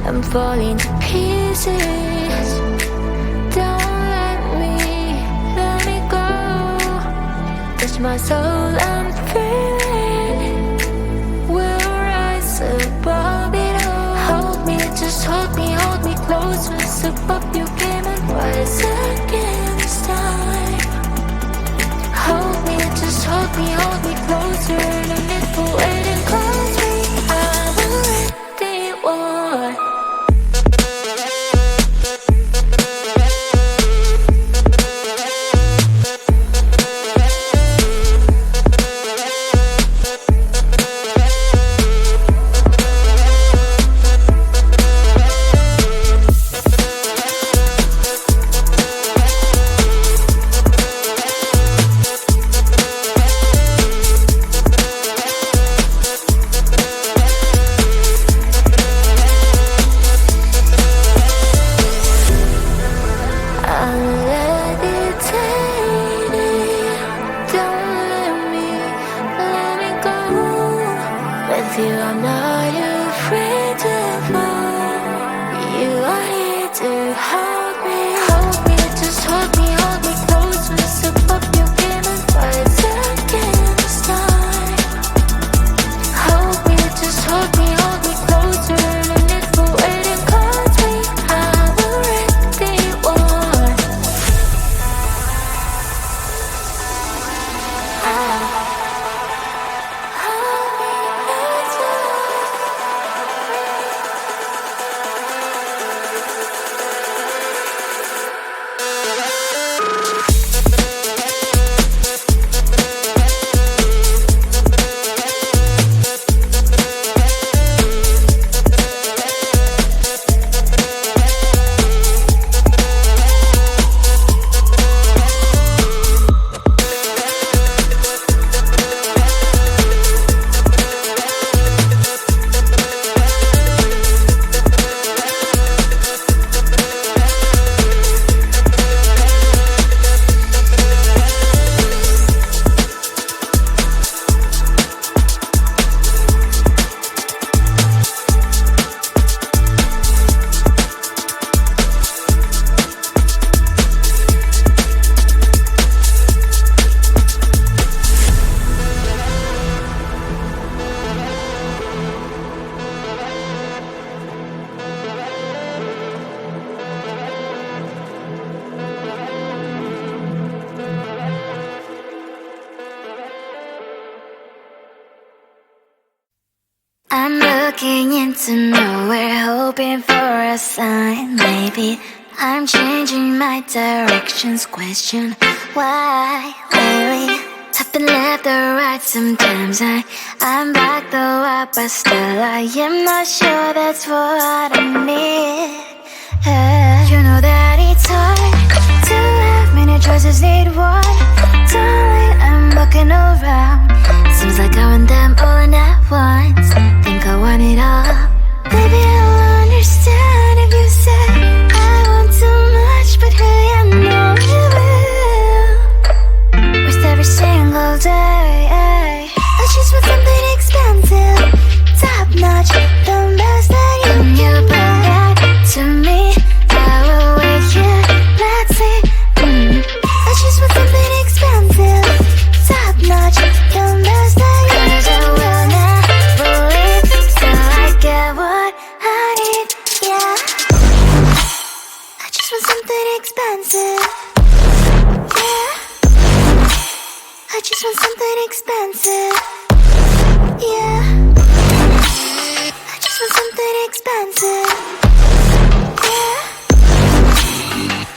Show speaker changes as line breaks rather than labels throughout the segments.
I'm falling to pieces. Don't let me go. Touch my soul, I'm feeling. We'll rise above it all. Hold me, just hold me closer. Step up your game and rise again this time. Hold me, just hold me closer. No need for waiting, close me. I'm already one. I'm not afraid to fall. You are here to hold me. Hold me, just hold me closer. Step up your game and rise again this time. Hold me, just hold me closer. No need for waiting, cause we have already won. I'm looking into nowhere, hoping for a sign. Maybe I'm changing my directions. Question why lately I've been left or right. Sometimes I'm back though up, but still I am not sure that's what I need. You know that it's hard to have many choices, need one. Darling, I'm looking around. Seems like I want them all in at once. Think I want it all. Baby, I'll understand if you say I want too much, but hey, I know you will. With every single day, I just want something expensive, top notch, the best that you can. You bring that to me, I will wait here. Let's see. I just want something expensive, top notch, the best that you can. 'Cause I will never leave till I get what I need. Yeah, I just want something expensive. Yeah, I just want something expensive. Yeah, I just want something expensive. Yeah,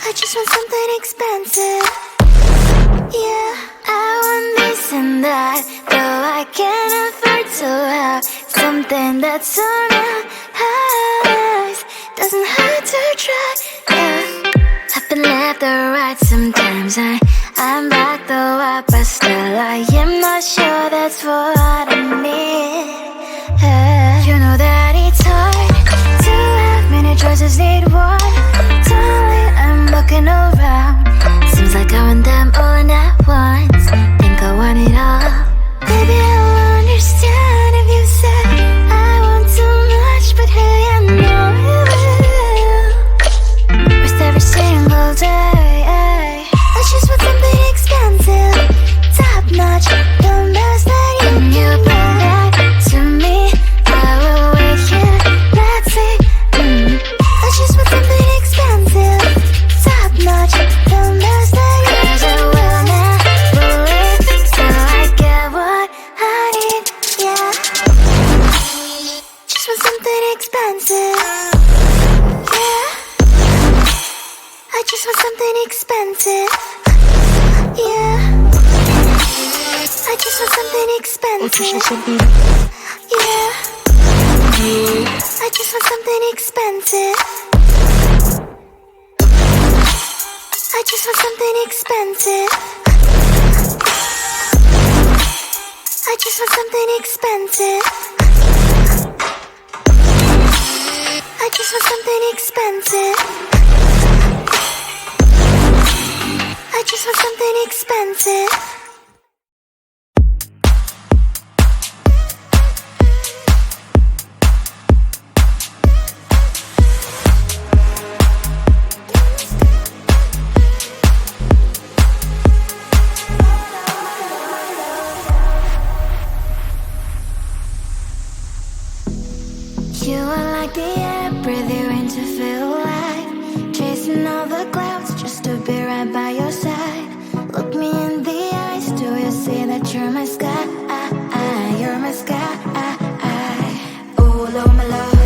I just want something expensive. Yeah, I want this and that, though I can't afford to have something that's so nice. Doesn't hurt to try. Yeah, I've been left or right. Sometimes I'm back though up, but still I am not sure that's what I need. You know that it's hard to have many choices, need one. Darling, I'm looking around. Seems like I want them all in at once. Think I want it all. Baby, I'll understand if you say I want too much, but hey, I know you expensive. Yeah, I just want something expensive. Yeah, I just want something expensive. I just want something expensive. I just want something expensive. I just want something expensive. I just want something expensive. You are like the air, breathe you in to feel alive. Chasing all the clouds just to be right by your side. Look me in the eyes, do you see that you're my sky? You're my sky. Oh, Lord, my love.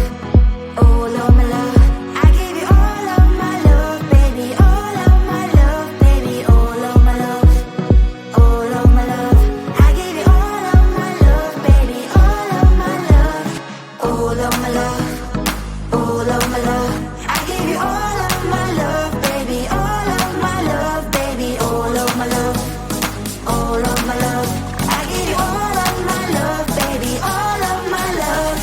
Oh, Lord, my love. I give you all of my love, baby. All of my love, baby. All of my love. All of my love. I give you all of my love, baby. All of my love. All of my love. All of my love. I give you all of my love, baby. All of my love, baby. All of my love. All of my love. I give you all of my love, baby. All of my love.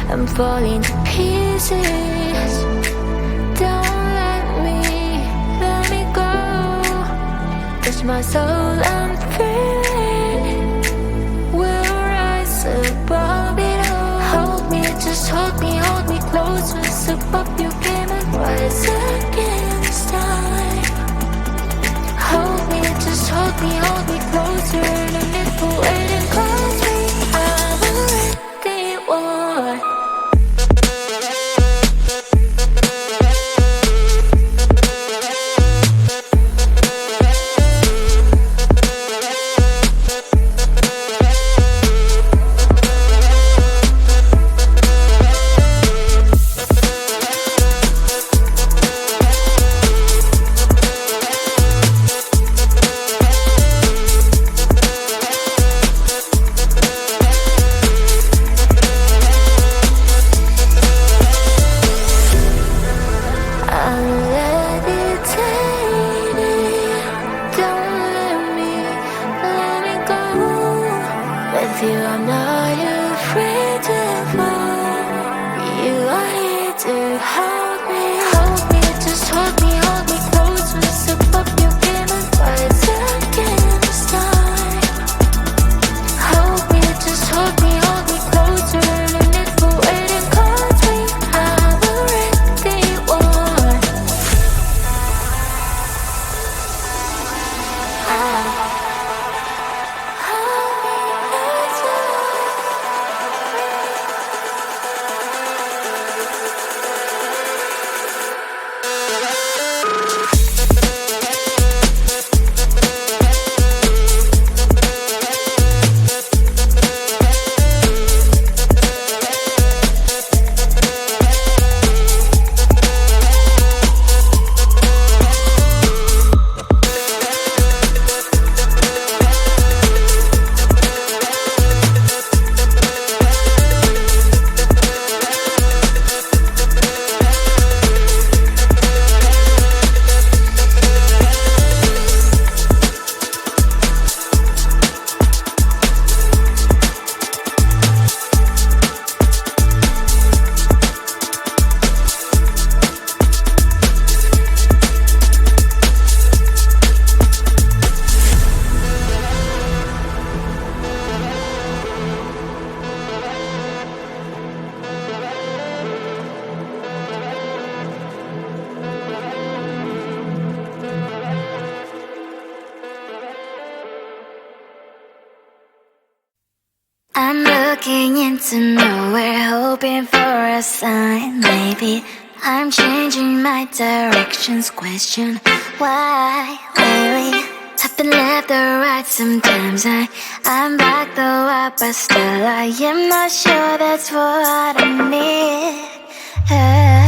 I'm falling to pieces. Don't let me go. Touch my soul, I'm feeling. We'll rise above it all. Hold me, just hold me close. Rise above your game and rise against time. Hold me, just hold me closer. And if you're waiting, close me. I'm already one. hold me, just hold me close. When I sip up your game and fight against time. Hold me, just hold me closer. No need for waiting, 'cause we have already won.
I'm looking into nowhere, hoping for a sign. Maybe I'm changing my directions. Question why lately I've been left or right. Sometimes I'm back though up, but still I am not sure that's what I need.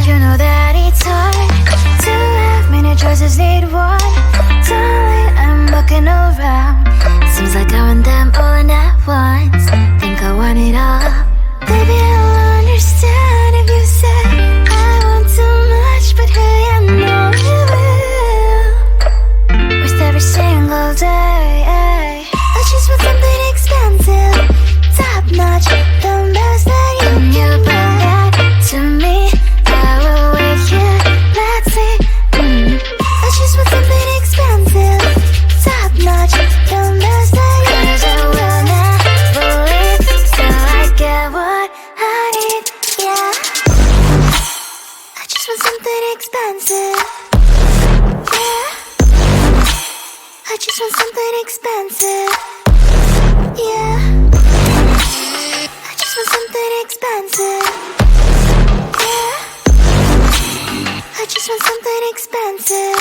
You know that it's hard to have many choices, need one. Darling, I'm looking around. Seems like I want them all in at once. Think I want it all. Baby, I'll understand if you say I want too much, but hey, I know you will. With every single day, I just want something expensive, top notch, the best that you bring that to me. I will wait here, let's see. I just want something expensive, top notch, the best that you bring. 'Cause I will never leave till I get what I need, yeah. I just want something expensive, yeah. I just want something expensive, yeah. I just want something expensive, yeah. I just want something expensive,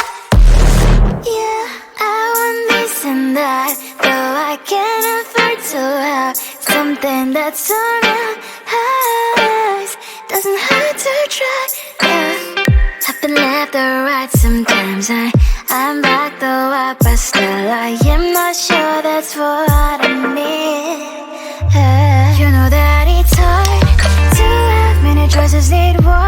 yeah. I want this and that, though I can't afford to have something that's so nice. Doesn't hurt to try, yeah. I've been left or right. Sometimes I'm back though up, but still I am not sure that's what I need. You know that it's hard to have many choices, need one.